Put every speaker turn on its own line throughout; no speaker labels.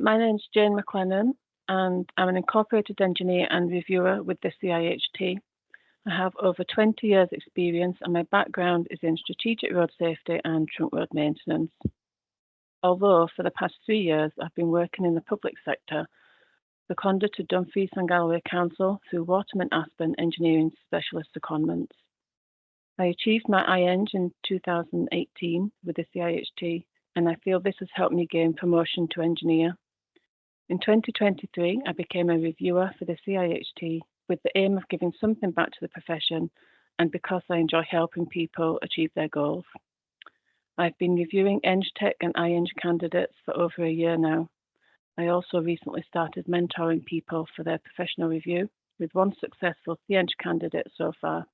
My name is Jane Maclennan, and I'm an incorporated engineer and reviewer with the CIHT. I have over 20 years experience and my background is in strategic road safety and trunk road maintenance. Although for the past 3 years I've been working in the public sector, seconded to Dumfries and Galloway Council through Waterman Aspen Engineering Specialist Secondments. I achieved my IEng in 2018 with the CIHT, and I feel this has helped me gain promotion to engineer. In 2023, I became a reviewer for the CIHT with the aim of giving something back to the profession and because I enjoy helping people achieve their goals. I've been reviewing EngTech and IEng candidates for over a year now. I also recently started mentoring people for their professional review with one successful CIEng candidate so far.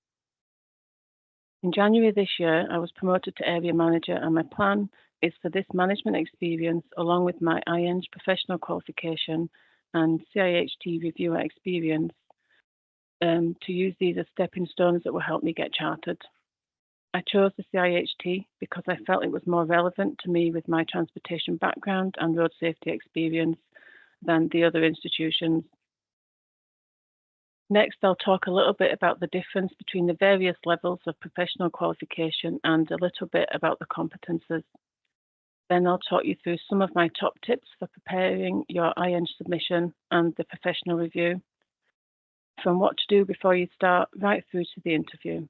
In January this year, I was promoted to area manager, and my plan is for this management experience, along with my IEng professional qualification and CIHT reviewer experience, to use these as stepping stones that will help me get chartered. I chose the CIHT because I felt it was more relevant to me with my transportation background and road safety experience than the other institutions. Next, I'll talk a little bit about the difference between the various levels of professional qualification and a little bit about the competences. Then I'll talk you through some of my top tips for preparing your IEng submission and the professional review, from what to do before you start right through to the interview.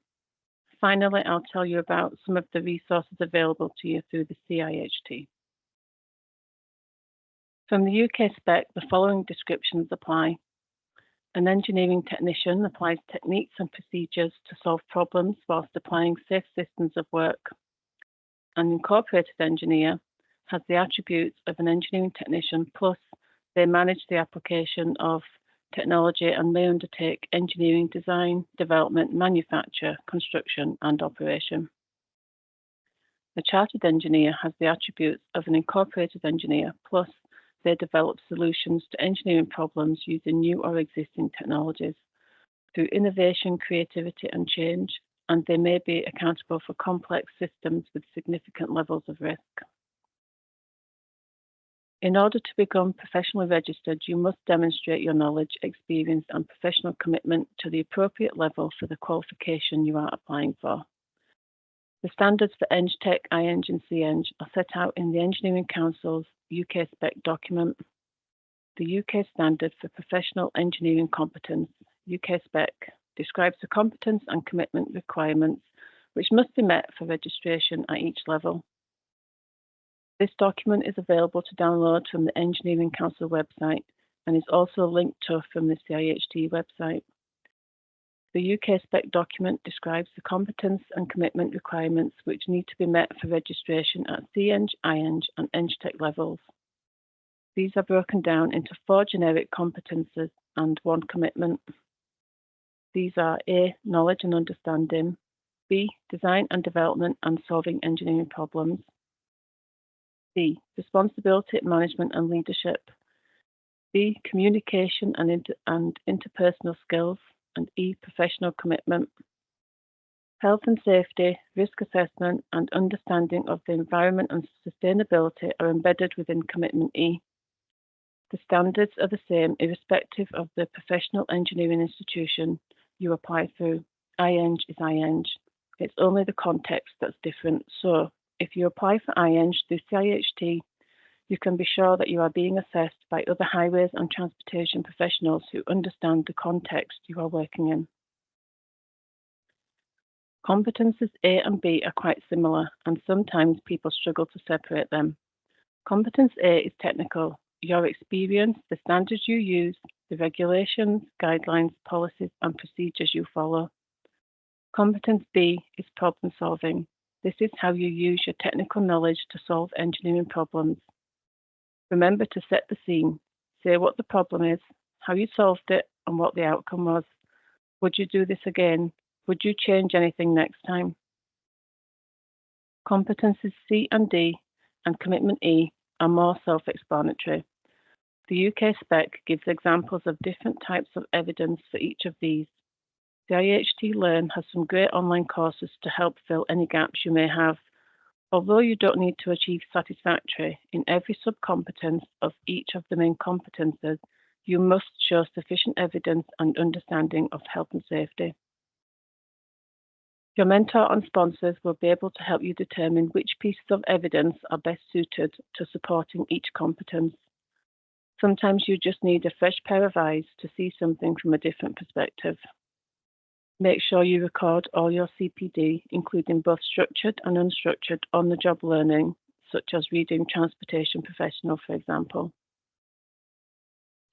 Finally, I'll tell you about some of the resources available to you through the CIHT. From the UK spec, the following descriptions apply. An engineering technician applies techniques and procedures to solve problems whilst applying safe systems of work. An incorporated engineer has the attributes of an engineering technician, plus they manage the application of technology and may undertake engineering design, development, manufacture, construction, and operation. A chartered engineer has the attributes of an incorporated engineer, plus they develop solutions to engineering problems using new or existing technologies through innovation, creativity, and change, and they may be accountable for complex systems with significant levels of risk. In order to become professionally registered, you must demonstrate your knowledge, experience, and professional commitment to the appropriate level for the qualification you are applying for. The standards for EngTech, IEng, and CIEng are set out in the Engineering Council's UK spec document. The UK standard for professional engineering competence, UK spec, describes the competence and commitment requirements which must be met for registration at each level. This document is available to download from the Engineering Council website and is also linked to from the CIHT website. The UK spec document describes the competence and commitment requirements which need to be met for registration at CIEng, IEng, and EngTech levels. These are broken down into 4 generic competences and 1 commitment. These are A, knowledge and understanding, B, design and development and solving engineering problems, C, responsibility, management and leadership, B, communication and interpersonal skills, and E, professional commitment. Health and safety, risk assessment, and understanding of the environment and sustainability are embedded within Commitment E. The standards are the same irrespective of the professional engineering institution you apply through. IEng is IEng. It's only the context that's different. So, if you apply for IEng through CIHT, you can be sure that you are being assessed by other highways and transportation professionals who understand the context you are working in. Competences A and B are quite similar, and sometimes people struggle to separate them. Competence A is technical. Your experience, the standards you use, the regulations, guidelines, policies, and procedures you follow. Competence B is problem solving. This is how you use your technical knowledge to solve engineering problems. Remember to set the scene. Say what the problem is, how you solved it, and what the outcome was. Would you do this again? Would you change anything next time? Competences C and D and Commitment E are more self-explanatory. The UK spec gives examples of different types of evidence for each of these. The IHT Learn has some great online courses to help fill any gaps you may have, Although you don't need to achieve satisfactory in every subcompetence of each of the main competences, you must show sufficient evidence and understanding of health and safety. Your mentor and sponsors will be able to help you determine which pieces of evidence are best suited to supporting each competence. Sometimes you just need a fresh pair of eyes to see something from a different perspective. Make sure you record all your CPD, including both structured and unstructured on-the-job learning, such as reading Transportation Professional, for example.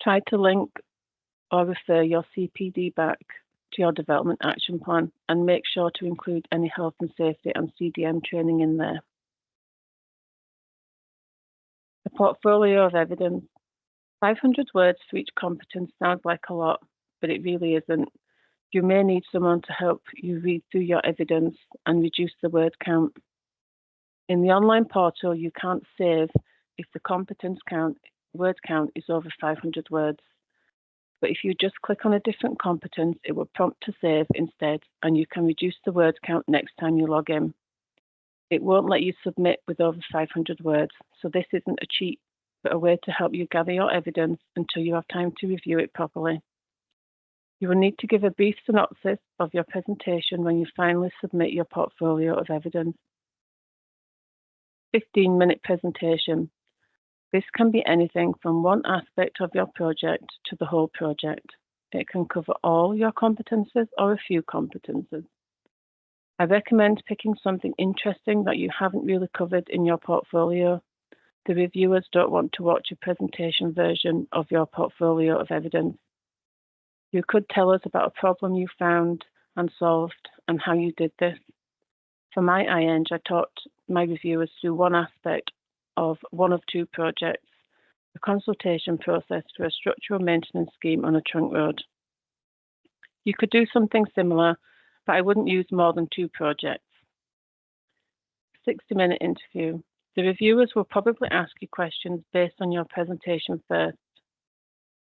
Try to link or refer your CPD back to your development action plan and make sure to include any health and safety and CDM training in there. A portfolio of evidence. 500 words for each competence sounds like a lot, but it really isn't. You may need someone to help you read through your evidence and reduce the word count. In the online portal, you can't save if the word count is over 500 words. But if you just click on a different competence, it will prompt to save instead, and you can reduce the word count next time you log in. It won't let you submit with over 500 words, so this isn't a cheat, but a way to help you gather your evidence until you have time to review it properly. You will need to give a brief synopsis of your presentation when you finally submit your portfolio of evidence. 15-minute presentation. This can be anything from one aspect of your project to the whole project. It can cover all your competences or a few competences. I recommend picking something interesting that you haven't really covered in your portfolio. The reviewers don't want to watch a presentation version of your portfolio of evidence. You could tell us about a problem you found and solved and how you did this. For my IEng, I taught my reviewers through one aspect of one of two projects, the consultation process for a structural maintenance scheme on a trunk road. You could do something similar, but I wouldn't use more than two projects. 60-minute interview. The reviewers will probably ask you questions based on your presentation first.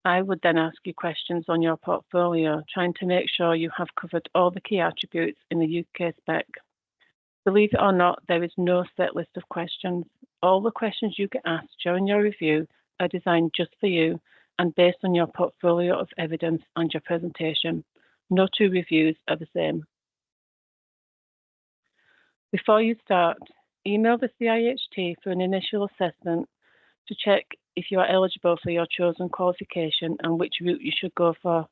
I would then ask you questions on your portfolio, trying to make sure you have covered all the key attributes in the UK spec. Believe it or not, there is no set list of questions. All the questions you get asked during your review are designed just for you and based on your portfolio of evidence and your presentation. No two reviews are the same. Before you start, email the CIHT for an initial assessment to check if you are eligible for your chosen qualification and which route you should go for.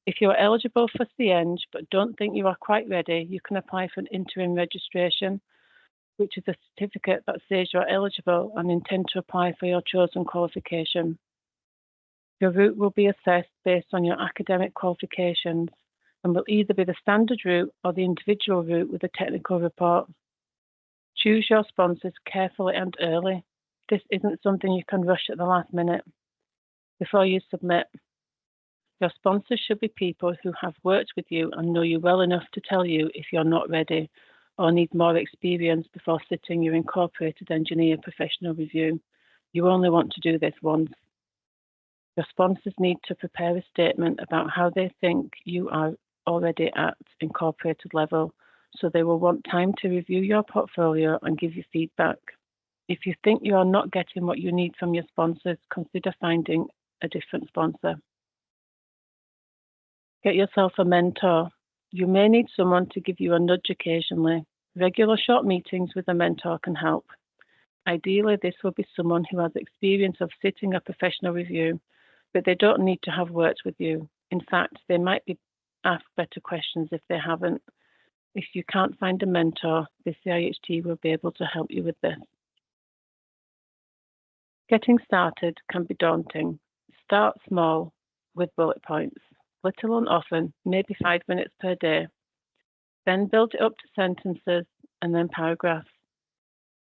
If you are eligible for CIEng but don't think you are quite ready, you can apply for an interim registration, which is a certificate that says you are eligible and intend to apply for your chosen qualification. Your route will be assessed based on your academic qualifications and will either be the standard route or the individual route with a technical report. Choose your sponsors carefully and early. This isn't something you can rush at the last minute. Before you submit, your sponsors should be people who have worked with you and know you well enough to tell you if you're not ready or need more experience before sitting your incorporated engineer professional review. You only want to do this once. Your sponsors need to prepare a statement about how they think you are already at incorporated level, so they will want time to review your portfolio and give you feedback. If you think you are not getting what you need from your sponsors, consider finding a different sponsor. Get yourself a mentor. You may need someone to give you a nudge occasionally. Regular short meetings with a mentor can help. Ideally, this will be someone who has experience of sitting a professional review, but they don't need to have worked with you. In fact, they might be asked better questions if they haven't. If you can't find a mentor, the CIHT will be able to help you with this. Getting started can be daunting. Start small with bullet points, little and often, maybe 5 minutes per day. Then build it up to sentences and then paragraphs.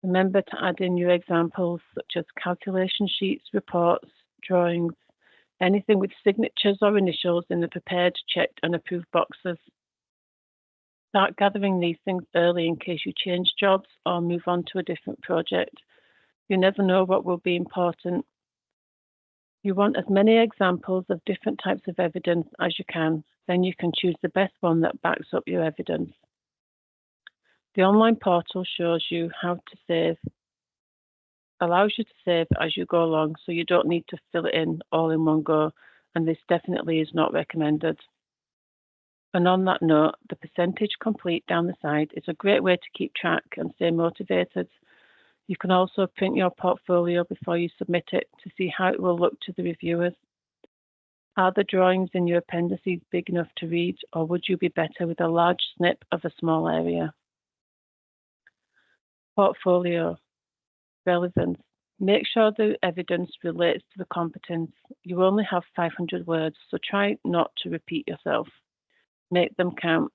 Remember to add in your examples such as calculation sheets, reports, drawings, anything with signatures or initials in the prepared, checked and approved boxes. Start gathering these things early in case you change jobs or move on to a different project. You never know what will be important. You want as many examples of different types of evidence as you can. Then you can choose the best one that backs up your evidence. The online portal shows you how to save, allows you to save as you go along, so you don't need to fill it in all in one go, and this definitely is not recommended. And on that note, the percentage complete down the side is a great way to keep track and stay motivated. You can also print your portfolio before you submit it to see how it will look to the reviewers. Are the drawings in your appendices big enough to read, or would you be better with a large snip of a small area? Portfolio. Relevance. Make sure the evidence relates to the competence. You only have 500 words, so try not to repeat yourself. Make them count.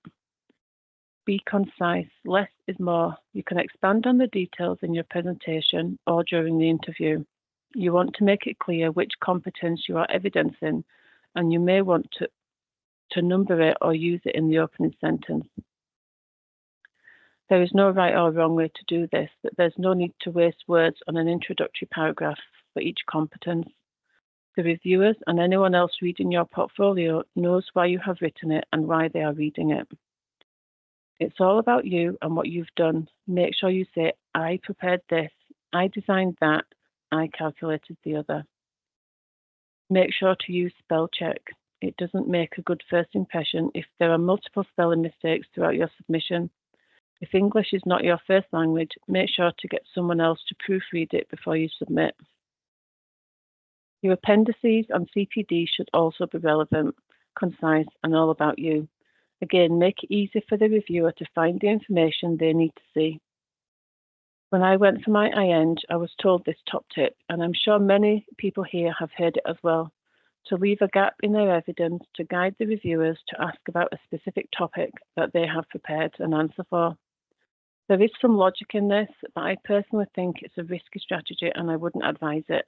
Be concise. Less is more. You can expand on the details in your presentation or during the interview. You want to make it clear which competence you are evidencing, and you may want to number it or use it in the opening sentence. There is no right or wrong way to do this, but there's no need to waste words on an introductory paragraph for each competence. The reviewers and anyone else reading your portfolio knows why you have written it and why they are reading it. It's all about you and what you've done. Make sure you say, I prepared this, I designed that, I calculated the other. Make sure to use spell check. It doesn't make a good first impression if there are multiple spelling mistakes throughout your submission. If English is not your first language, make sure to get someone else to proofread it before you submit. Your appendices and CPD should also be relevant, concise, and all about you. Again, make it easy for the reviewer to find the information they need to see. When I went for my IEng, I was told this top tip, and I'm sure many people here have heard it as well, to leave a gap in their evidence to guide the reviewers to ask about a specific topic that they have prepared an answer for. There is some logic in this, but I personally think it's a risky strategy and I wouldn't advise it.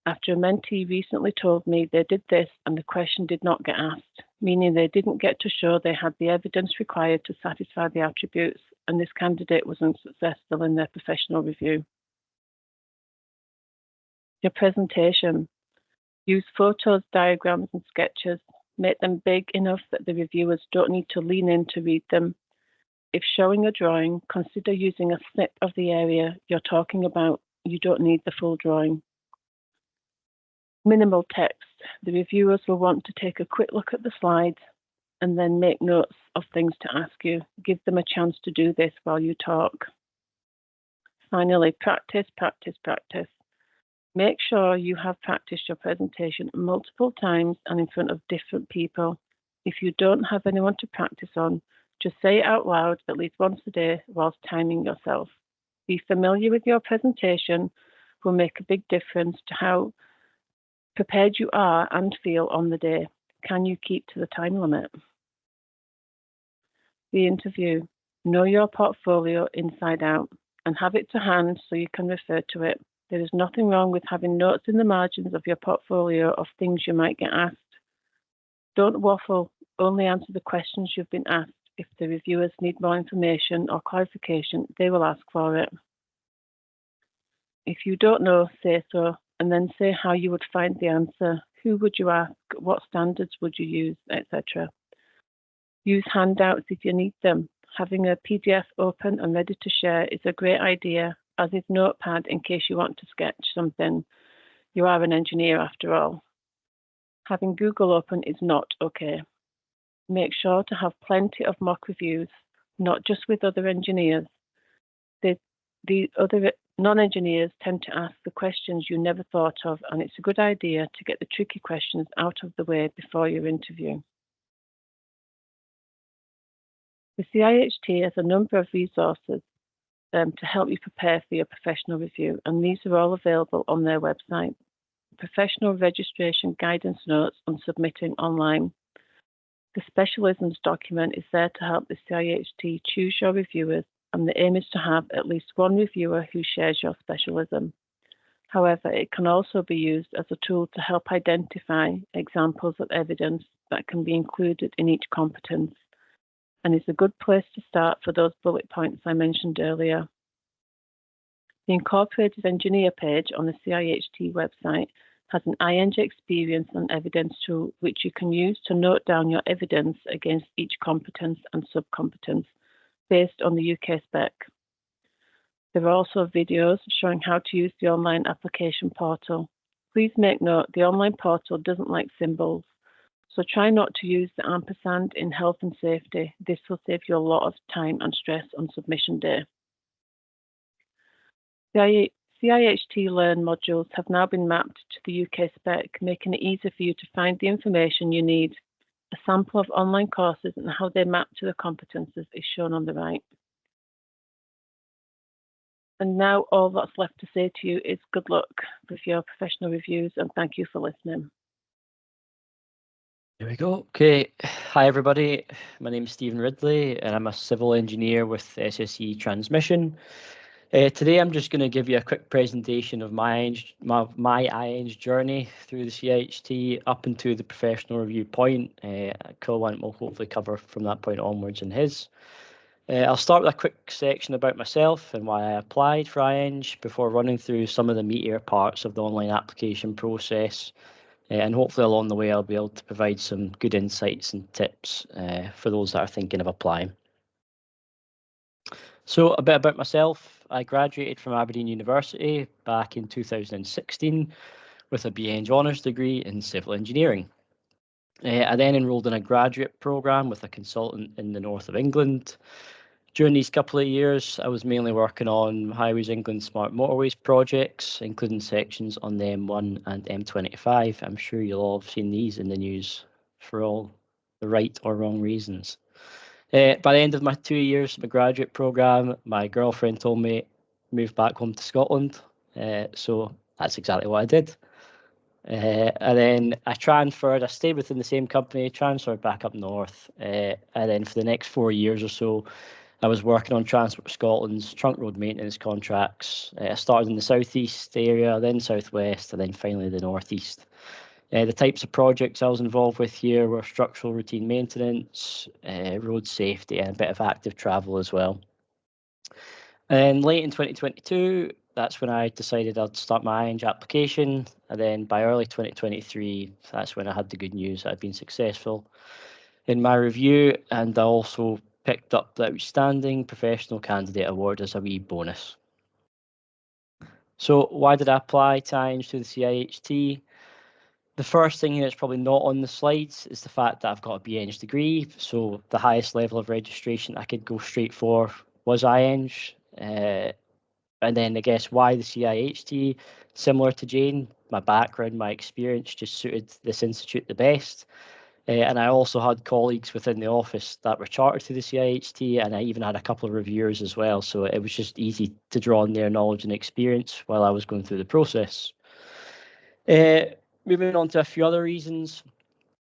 After a mentee recently told me they did this and the question did not get asked, meaning they didn't get to show they had the evidence required to satisfy the attributes, and this candidate was unsuccessful in their professional review. Your presentation. Use photos, diagrams, and sketches. Make them big enough that the reviewers don't need to lean in to read them. If showing a drawing, consider using a snip of the area you're talking about. You don't need the full drawing. Minimal text. The reviewers will want to take a quick look at the slides and then make notes of things to ask you. Give them a chance to do this while you talk. Finally, practice, practice, practice. Make sure you have practiced your presentation multiple times and in front of different people. If you don't have anyone to practice on, just say it out loud at least once a day whilst timing yourself. Be familiar with your presentation will make a big difference to how prepared you are and feel on the day. Can you keep to the time limit? The interview. Know your portfolio inside out and have it to hand so you can refer to it. There is nothing wrong with having notes in the margins of your portfolio of things you might get asked. Don't waffle, only answer the questions you've been asked. If the reviewers need more information or clarification, they will ask for it. If you don't know, say so, and then say how you would find the answer. Who would you ask? What standards would you use, etc. Use handouts if you need them. Having a PDF open and ready to share is a great idea, as is Notepad in case you want to sketch something. You are an engineer after all. Having Google open is not okay. Make sure to have plenty of mock reviews, not just with other engineers. The other non-engineers tend to ask the questions you never thought of, and it's a good idea to get the tricky questions out of the way before your interview. The CIHT has a number of resources to help you prepare for your professional review, and these are all available on their website. Professional registration guidance notes on submitting online. The specialisms document is there to help the CIHT choose your reviewers, and the aim is to have at least one reviewer who shares your specialism. However, it can also be used as a tool to help identify examples of evidence that can be included in each competence, and is a good place to start for those bullet points I mentioned earlier. The Incorporated Engineer page on the CIHT website has an IEng experience and evidence tool which you can use to note down your evidence against each competence and subcompetence. based on the UK spec. There are also videos showing how to use the online application portal. Please make note the online portal doesn't like symbols, so try not to use the ampersand in health and safety. This will save you a lot of time and stress on submission day. The CIHT Learn modules have now been mapped to the UK spec, making it easier for you to find the information you need. A sample of online courses and how they map to the competences is shown on the right. And now all that's left to say to you is good luck with your professional reviews, and thank you for listening.
There we go. Okay. Hi, everybody. My name is Stephen Ridley, and I'm a civil engineer with SSE Transmission. Today, I'm just going to give you a quick presentation of my IEng journey through the CIHT up into the professional review point. Kulwant will hopefully cover from that point onwards in his. I'll start with a quick section about myself and why I applied for IEng before running through some of the meatier parts of the online application process. And hopefully along the way, I'll be able to provide some good insights and tips for those that are thinking of applying. So a bit about myself. I graduated from Aberdeen University back in 2016 with a BEng honours degree in civil engineering. I then enrolled in a graduate programme with a consultant in the north of England. During these couple of years, I was mainly working on Highways England Smart Motorways projects, including sections on the M1 and M25. I'm sure you'll all have seen these in the news for all the right or wrong reasons. By the end of my 2 years of my graduate programme, my girlfriend told me move back home to Scotland. So that's exactly what I did. And then I stayed within the same company, transferred back up north. And then for the next 4 years or so, I was working on Transport Scotland's trunk road maintenance contracts. I started in the southeast area, then southwest, and then finally the northeast. The types of projects I was involved with here were structural routine maintenance, road safety, and a bit of active travel as well. And late in 2022, that's when I decided I'd start my IEng application. And then by early 2023, that's when I had the good news that I'd been successful in my review, and I also picked up the Outstanding Professional Candidate Award as a wee bonus. So why did I apply to IEng to the CIHT? The first thing that's probably not on the slides is the fact that I've got a BEng degree, so the highest level of registration I could go straight for was IEng. And then I guess why the CIHT? Similar to Jane, my background, my experience just suited this institute the best. And I also had colleagues within the office that were chartered to the CIHT, and I even had a couple of reviewers as well. So it was just easy to draw on their knowledge and experience while I was going through the process. Moving on to a few other reasons.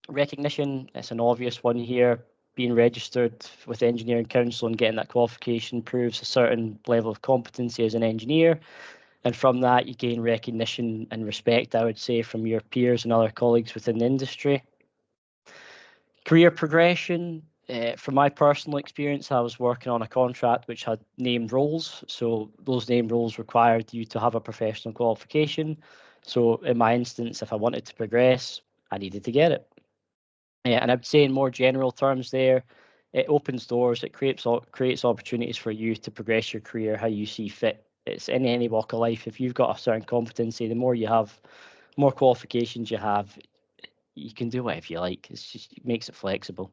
Recognition, it's an obvious one here. Being registered with the Engineering Council and getting that qualification proves a certain level of competency as an engineer. And from that, you gain recognition and respect, I would say, from your peers and other colleagues within the industry. Career progression. From my personal experience, I was working on a contract which had named roles. So those named roles required you to have a professional qualification. So in my instance, if I wanted to progress, I needed to get it. And I'd say in more general terms there, it opens doors, it creates opportunities for you to progress your career how you see fit. It's in any walk of life. If you've got a certain competency, the more you have, more qualifications you have, you can do whatever you like. It makes it flexible.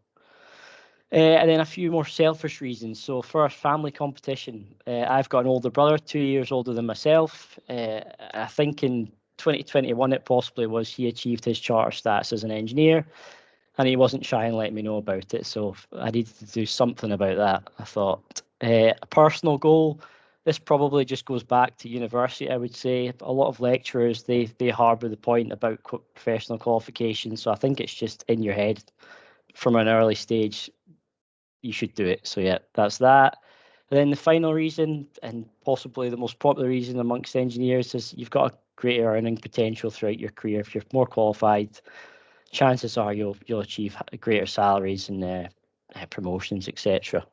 And then a few more selfish reasons. So first, family competition. I've got an older brother, 2 years older than myself. I think in 2021 it possibly was, he achieved his charter status as an engineer, and he wasn't shy in letting me know about it. So I needed to do something about that, I thought. A personal goal, this probably just goes back to university, I would say. A lot of lecturers, they harbour the point about professional qualifications. So I think it's just in your head from an early stage, you should do it. So yeah, that's that. And then the final reason, and possibly the most popular reason amongst engineers, is you've got a greater earning potential throughout your career. If you're more qualified, chances are you'll achieve greater salaries and promotions, etc.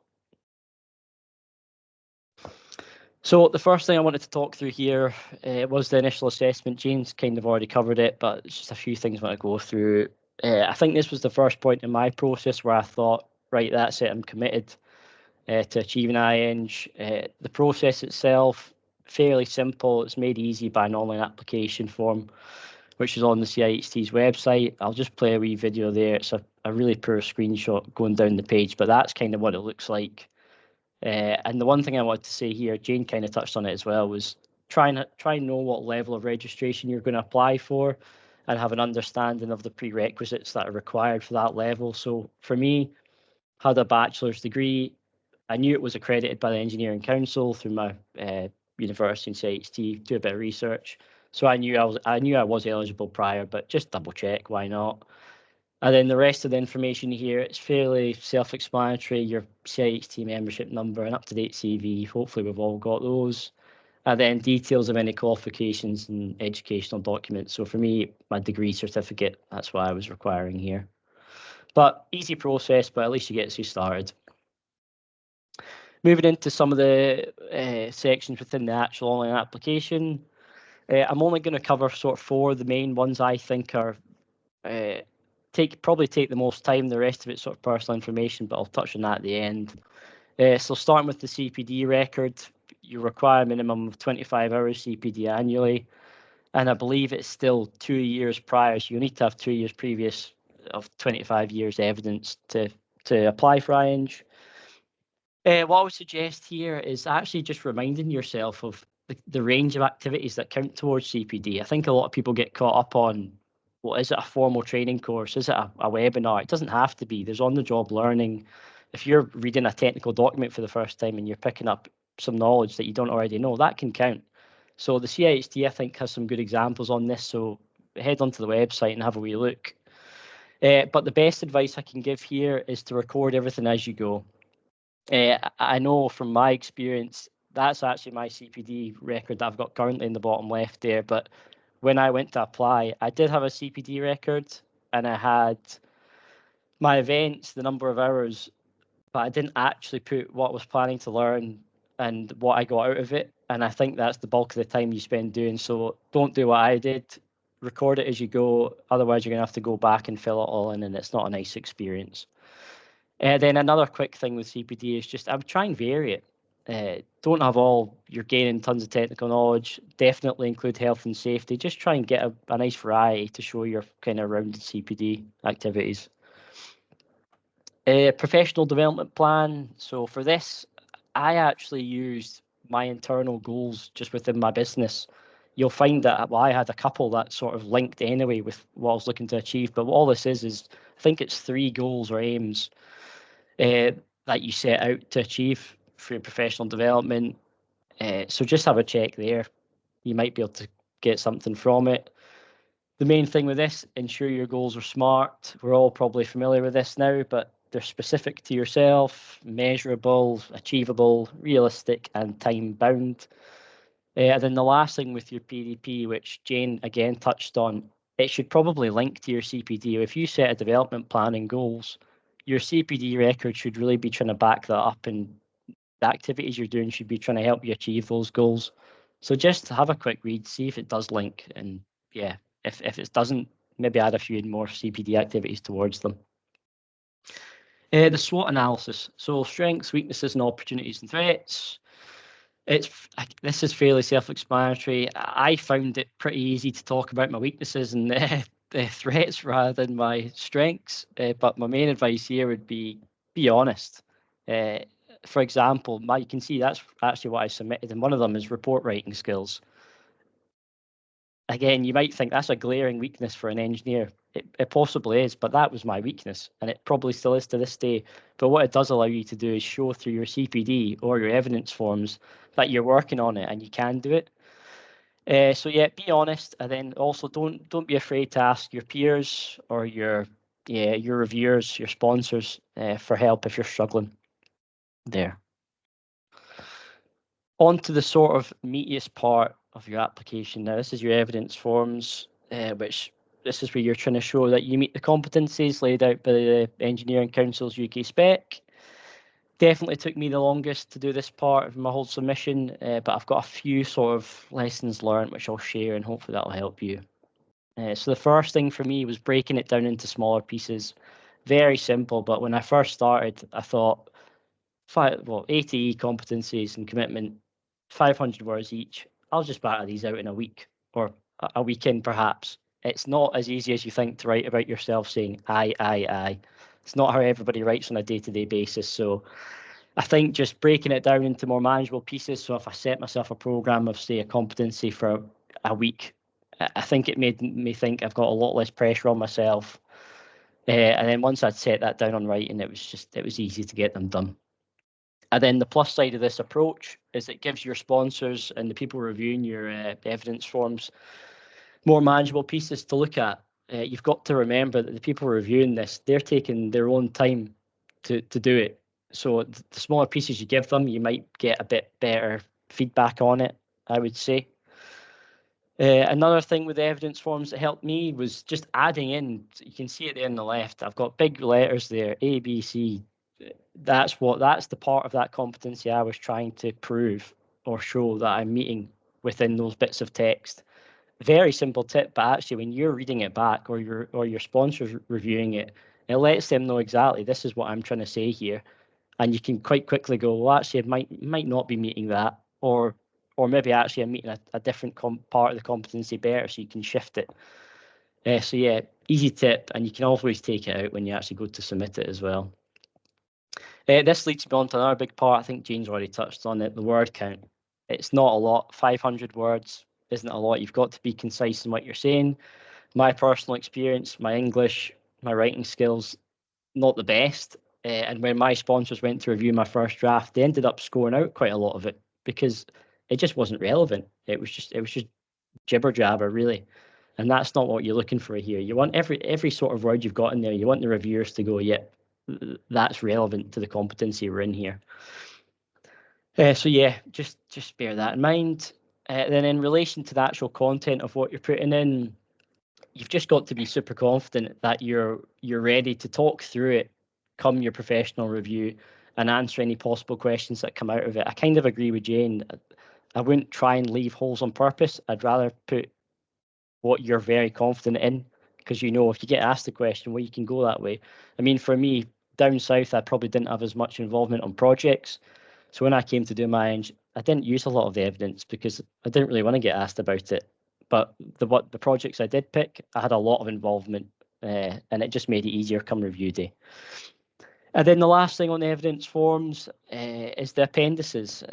So the first thing I wanted to talk through here was the initial assessment. Jane's kind of already covered it, but it's just a few things I want to go through. I think this was the first point in my process where I thought, right, that's it, I'm committed. to achieve an IEng. The process itself, fairly simple. It's made easy by an online application form, which is on the CIHT's website. I'll just play a wee video there. It's a really poor screenshot going down the page, but that's kind of what it looks like. And the one thing I wanted to say here, Jane kind of touched on it as well, was try and know what level of registration you're going to apply for and have an understanding of the prerequisites that are required for that level. So for me, had a bachelor's degree. I knew it was accredited by the Engineering Council through my university in CIHT, do a bit of research. So I knew I was eligible prior, but just double check, why not? And then the rest of the information here, it's fairly self-explanatory. Your CIHT membership number, an up-to-date CV. Hopefully we've all got those. And then details of any qualifications and educational documents. So for me, my degree certificate, that's what I was requiring here. But easy process, but at least you get you started. Moving into some of the sections within the actual online application, I'm only going to cover sort of 4 of the main ones I think are probably take the most time. The rest of it's sort of personal information, but I'll touch on that at the end. So starting with the CPD record, you require a minimum of 25 hours CPD annually, and I believe it's still 2 years prior, so you need to have 2 years previous of 25 years evidence to apply for IEng. What I would suggest here is actually just reminding yourself of the range of activities that count towards CPD. I think a lot of people get caught up on, well, is it a formal training course? Is it a webinar? It doesn't have to be. There's on-the-job learning. If you're reading a technical document for the first time and you're picking up some knowledge that you don't already know, that can count. So the CIHT, I think, has some good examples on this. So head onto the website and have a wee look. But the best advice I can give here is to record everything as you go. I know from my experience, that's actually my CPD record that I've got currently in the bottom left there. But when I went to apply, I did have a CPD record and I had my events, the number of hours, but I didn't actually put what I was planning to learn and what I got out of it. And I think that's the bulk of the time you spend doing. So don't do what I did. Record it as you go. Otherwise, you're going to have to go back and fill it all in, and it's not a nice experience. Then another quick thing with CPD is just I would try and vary it. Don't have all you're gaining tons of technical knowledge. Definitely include health and safety. Just try and get a nice variety to show your kind of rounded CPD activities. Professional development plan. So for this, I actually used my internal goals just within my business. You'll find that I had a couple that sort of linked anyway with what I was looking to achieve. But what all this is I think it's 3 goals or aims that you set out to achieve for your professional development. So just have a check there. You might be able to get something from it. The main thing with this, ensure your goals are SMART. We're all probably familiar with this now, but they're specific to yourself, measurable, achievable, realistic, and time-bound. And then the last thing with your PDP, which Jane again touched on, it should probably link to your CPD. If you set a development plan and goals, your CPD record should really be trying to back that up, and the activities you're doing should be trying to help you achieve those goals. So just have a quick read, see if it does link, and yeah, if it doesn't, maybe add a few more CPD activities towards them. The SWOT analysis. So strengths, weaknesses, and opportunities and threats. This is fairly self-explanatory. I found it pretty easy to talk about my weaknesses and the threats rather than my strengths. But my main advice here would be honest. For example, you can see that's actually what I submitted, and one of them is report writing skills. Again, you might think that's a glaring weakness for an engineer. It possibly is, but that was my weakness, and it probably still is to this day. But what it does allow you to do is show through your CPD or your evidence forms that you're working on it and you can do it. So yeah, be honest, and then also don't be afraid to ask your peers or your reviewers, your sponsors for help if you're struggling there. On to the sort of meatiest part of your application. Now, this is your evidence forms, which this is where you're trying to show that you meet the competencies laid out by the Engineering Council's UK spec. Definitely took me the longest to do this part of my whole submission, but I've got a few sort of lessons learned which I'll share, and hopefully that'll help you. So the first thing for me was breaking it down into smaller pieces. Very simple, but when I first started, I thought ATE competencies and commitment, 500 words each. I'll just batter these out in a week or a weekend perhaps. It's not as easy as you think to write about yourself saying I. It's not how everybody writes on a day-to-day basis. So I think just breaking it down into more manageable pieces. So if I set myself a program of, say, a competency for a week, I think it made me think I've got a lot less pressure on myself. And then once I'd set that down on writing, it was easy to get them done. And then the plus side of this approach is it gives your sponsors and the people reviewing your evidence forms more manageable pieces to look at. You've got to remember that the people reviewing this, they're taking their own time to do it. So the smaller pieces you give them, you might get a bit better feedback on it, I would say. Another thing with the evidence forms that helped me was just adding in, you can see it there on the left, I've got big letters there, A, B, C. That's the part of that competency I was trying to prove or show that I'm meeting within those bits of text. Very simple tip, but actually when you're reading it back or your sponsor's reviewing it, it lets them know exactly this is what I'm trying to say here. And you can quite quickly go, well, actually, it might not be meeting that, or maybe actually I'm meeting a different part of the competency better, so you can shift it. So yeah, easy tip, and you can always take it out when you actually go to submit it as well. This leads me on to another big part. I think Jane's already touched on it, the word count. It's not a lot. 500 words isn't a lot. You've got to be concise in what you're saying. My personal experience, my English, my writing skills, not the best. And when my sponsors went to review my first draft, they ended up scoring out quite a lot of it because it just wasn't relevant. It was just jibber jabber, really. And that's not what you're looking for here. You want every sort of word you've got in there, you want the reviewers to go, yeah, that's relevant to the competency we're in here. So yeah, just bear that in mind. Then in relation to the actual content of what you're putting in, you've just got to be super confident that you're ready to talk through it come your professional review and answer any possible questions that come out of it. I kind of agree with Jane. I wouldn't try and leave holes on purpose. I'd rather put what you're very confident in, because if you get asked a question, well, you can go that way. I mean, for me, down south, I probably didn't have as much involvement on projects. So when I came to do my IEng, I didn't use a lot of the evidence because I didn't really want to get asked about it. But the projects I did pick, I had a lot of involvement, and it just made it easier come review day. And then the last thing on the evidence forms is the appendices.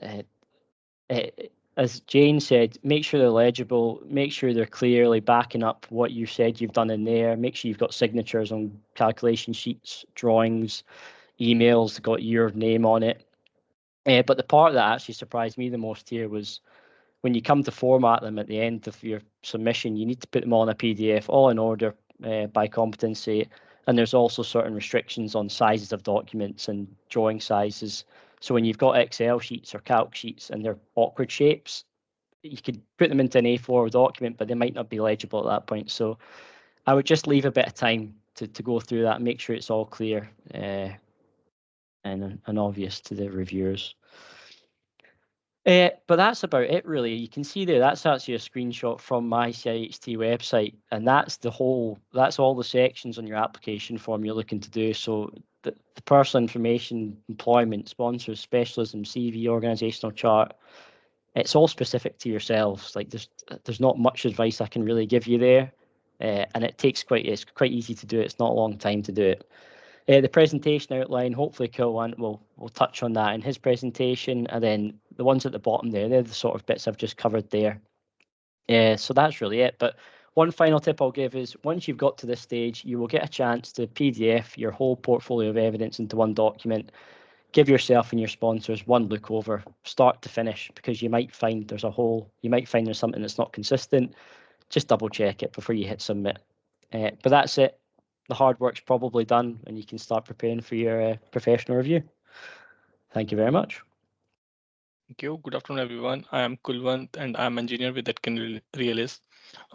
As Jane said, make sure they're legible, make sure they're clearly backing up what you said you've done in there, make sure you've got signatures on calculation sheets, drawings, emails, got your name on it. But the part that actually surprised me the most here was when you come to format them at the end of your submission, you need to put them all in a PDF, all in order by competency. And there's also certain restrictions on sizes of documents and drawing sizes. So when you've got Excel sheets or calc sheets and they're awkward shapes, you could put them into an A4 document, but they might not be legible at that point. So I would just leave a bit of time to go through that, make sure it's all clear and obvious to the reviewers. But that's about it, really. You can see there, that's actually a screenshot from my CIHT website, and that's all the sections on your application form you're looking to do. So the personal information, employment, sponsors, specialism, CV, organisational chart, it's all specific to yourselves. Like there's not much advice I can really give you there, and it's quite easy to do it. It's not a long time to do it. The presentation outline, hopefully Kulwant will touch on that in his presentation, and then the ones at the bottom there, they're the sort of bits I've just covered there. So that's really it. But one final tip I'll give is once you've got to this stage, you will get a chance to PDF your whole portfolio of evidence into one document. Give yourself and your sponsors one look over, start to finish, because you might find there's something that's not consistent. Just double check it before you hit submit. But that's it. The hard work's probably done, and you can start preparing for your professional review. Thank you very much.
Thank you. Good afternoon, everyone. I am Kulwant, and I'm an engineer with IEng Realist.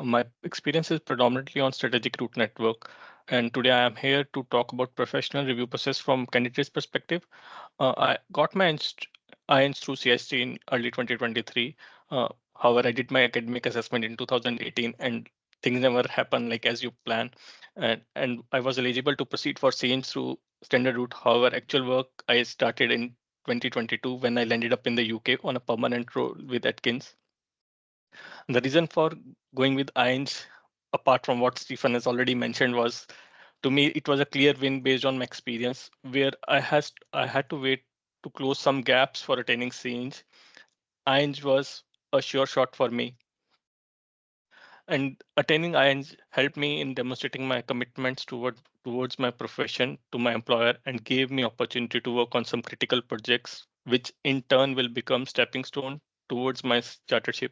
My experience is predominantly on strategic route network, and today I am here to talk about professional review process from candidate's perspective. I got my IEng through CIHT in early 2023. However, I did my academic assessment in 2018, and things never happen like as you plan. And I was eligible to proceed for CIEng through standard route. However, actual work I started in 2022 when I landed up in the UK on a permanent role with Atkins. The reason for going with IEng, apart from what Stephen has already mentioned, was to me it was a clear win based on my experience, where I had to wait to close some gaps for attaining CIHT. IEng was a sure shot for me. And attaining IEng helped me in demonstrating my commitments towards my profession to my employer and gave me opportunity to work on some critical projects, which in turn will become stepping stone towards my chartership.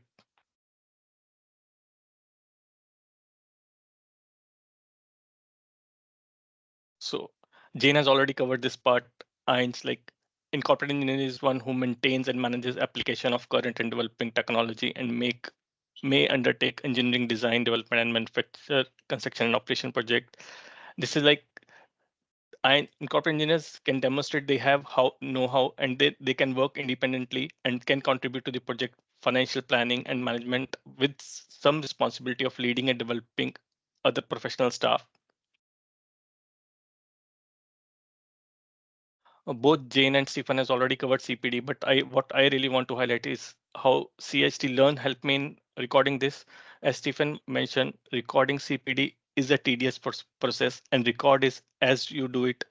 So Jane has already covered this part. IEng, like incorporate engineer is one who maintains and manages application of current and developing technology and may undertake engineering design, development, and manufacture, construction, and operation project. This is like corporate engineers can demonstrate they have know-how and they can work independently and can contribute to the project financial planning and management with some responsibility of leading and developing other professional staff. Both Jane and Stephen has already covered CPD, but what I really want to highlight is how CIHT Learn helped me in recording this. As Stephen mentioned, recording CPD is a tedious process, and record is as you do it,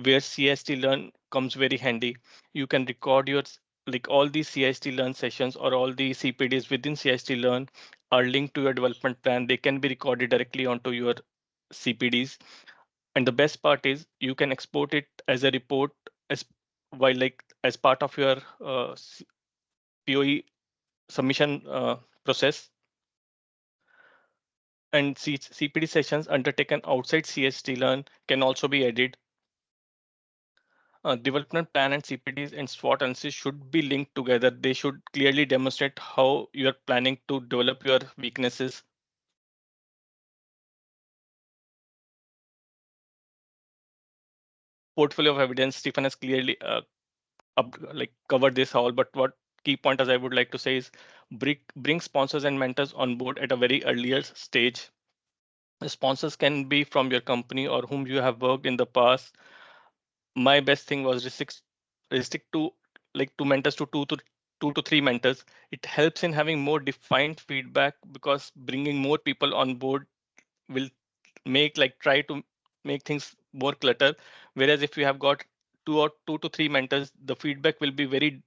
where CIHT Learn comes very handy. You can record your like all these CIHT Learn sessions or all the CPDs within CIHT Learn are linked to your development plan. They can be recorded directly onto your CPDs. And the best part is you can export it as a report as as part of your POE submission process. And CPD sessions undertaken outside CIHT Learn can also be added. Development plan and CPDs and SWOT analysis should be linked together. They should clearly demonstrate how you're planning to develop your weaknesses. Portfolio of evidence, Stephen has clearly covered this all, but what key pointers I would like to say is bring sponsors and mentors on board at a very earlier stage. The sponsors can be from your company or whom you have worked in the past. My best thing was restrict to two mentors to two to three mentors. It helps in having more defined feedback because bringing more people on board will try to make things more clutter. Whereas if you have got two to three mentors, the feedback will be very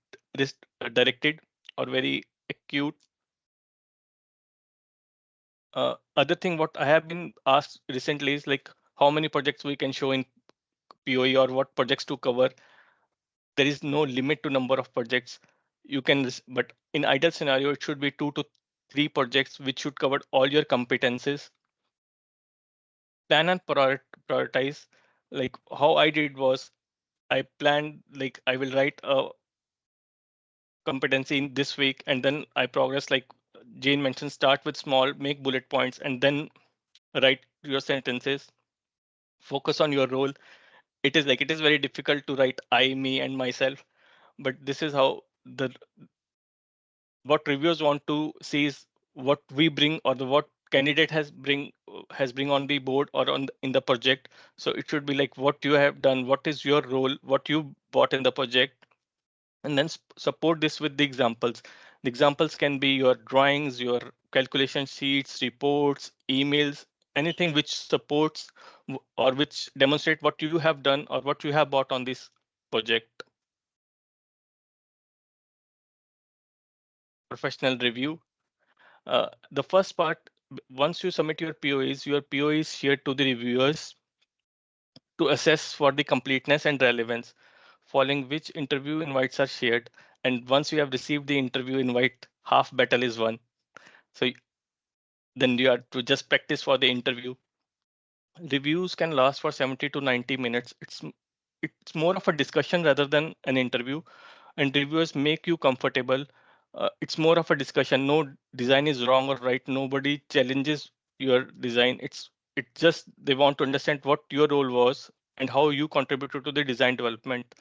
directed or very acute. Other thing what I have been asked recently is like how many projects we can show in POE or what projects to cover. There is no limit to number of projects you can, but in ideal scenario, it should be 2 to 3 projects, which should cover all your competences. Plan and prioritize. Like how I did was I planned I will write a competency in this week, and then I progress like Jane mentioned, start with small, make bullet points, and then write your sentences. Focus on your role. It is very difficult to write I, me, and myself, but this is how the what reviewers want to see is what we bring or the what candidate has bring on the board or in the project. So it should be like what you have done, what is your role, what you brought in the project, and then support this with the examples. The examples can be your drawings, your calculation sheets, reports, emails, anything which supports or which demonstrate what you have done or what you have bought on this project. Professional review. The first part, once you submit your PO is shared to the reviewers to assess for the completeness and relevance, following which interview invites are shared. And once you have received the interview invite, half battle is won. So then you have to just practice for the interview. Reviews can last for 70 to 90 minutes. It's more of a discussion rather than an interview, and reviewers make you comfortable. It's more of a discussion. No design is wrong or right. Nobody challenges your design. It's just they want to understand what your role was and how you contributed to the design development.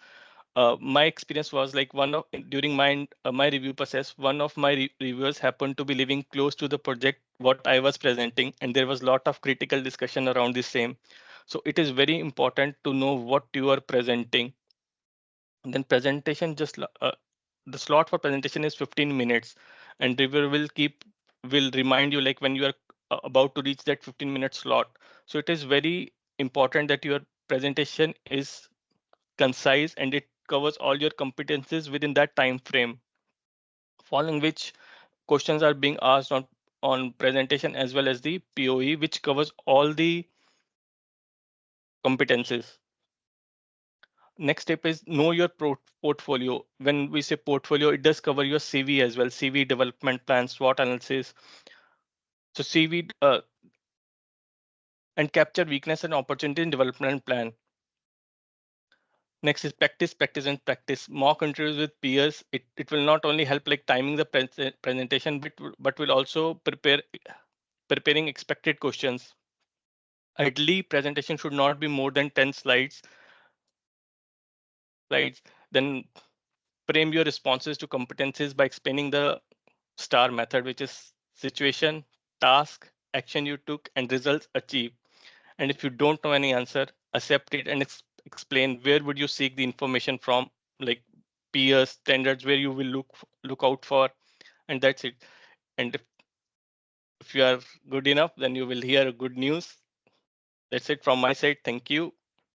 My experience was like one of during my review process, one of my reviewers happened to be living close to the project what I was presenting, and there was a lot of critical discussion around the same. So it is very important to know what you are presenting. And then presentation, the slot for presentation is 15 minutes, and reviewer will remind you like when you are about to reach that 15-minute slot. So it is very important that your presentation is concise and it covers all your competences within that time frame. Following which questions are being asked on presentation as well as the POE, which covers all the competences. Next step is know your portfolio. When we say portfolio, it does cover your CV as well, CV development plan, SWOT analysis. So CV and capture weakness and opportunity in development plan. Next is practice, practice, and practice. Mock interviews with peers. It will not only help like timing the presentation, but will also preparing expected questions. Ideally, presentation should not be more than 10 slides. Then frame your responses to competencies by explaining the STAR method, which is situation, task, action you took, and results achieved. And if you don't know any answer, accept it and explain where would you seek the information from, like peers, standards, where you will look out for, and that's it. And if you are good enough, then you will hear good news. That's it from my side. Thank you.